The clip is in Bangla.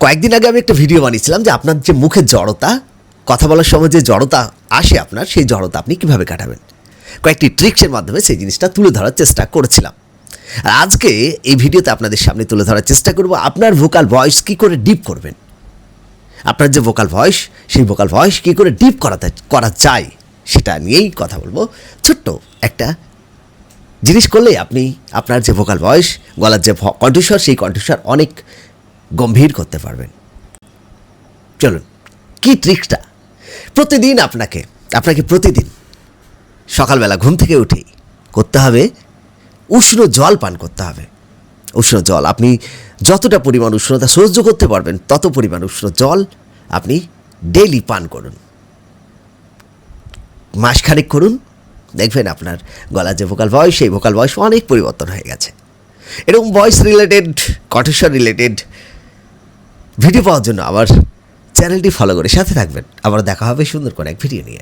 কয়েকদিন আগে আমি একটা ভিডিও বানিয়েছিলাম যে আপনার যে মুখের জড়তা, কথা বলার সময় যে জড়তা আসে আপনার, সেই জড়তা আপনি কীভাবে কাটাবেন, কয়েকটি ট্রিক্সের মাধ্যমে সেই জিনিসটা তুলে ধরার চেষ্টা করেছিলাম। আর আজকে এই ভিডিওতে আপনাদের সামনে তুলে ধরার চেষ্টা করব আপনার ভোকাল ভয়েস কী করে ডিপ করবেন। আপনার যে ভোকাল ভয়েস, সেই ভোকাল ভয়েস কী করে ডিপ করা যায় সেটা নিয়েই কথা বলবো। ছোট্ট একটা জিনিস করলেই আপনি আপনার যে ভোকাল ভয়েস, গলার যে কণ্ঠস্বর, সেই কণ্ঠস্বর অনেক গম্ভীর করতে পারবেন। চলুন, কি ট্রিক্সটা? প্রতিদিন আপনাকে প্রতিদিন সকালবেলা ঘুম থেকে উঠেই করতে হবে উষ্ণ জল পান করতে হবে। উষ্ণ জল, আপনি যতটা পরিমাণ উষ্ণতা সহ্য করতে পারবেন তত পরিমাণ উষ্ণ জল আপনি ডেইলি পান করুন। মাসখানেক করুন, দেখবেন আপনার গলার যে ভোকাল ভয়েস, সেই ভোকাল ভয়েস অনেক পরিবর্তন হয়ে গেছে। এরকম ভয়েস রিলেটেড, কণ্ঠস্বর রিলেটেড ভিডিও পাওয়ার জন্য আমার চ্যানেলটি ফলো করে সাথে থাকবেন। আবার দেখা হবে সুন্দর করে এক ভিডিও নিয়ে।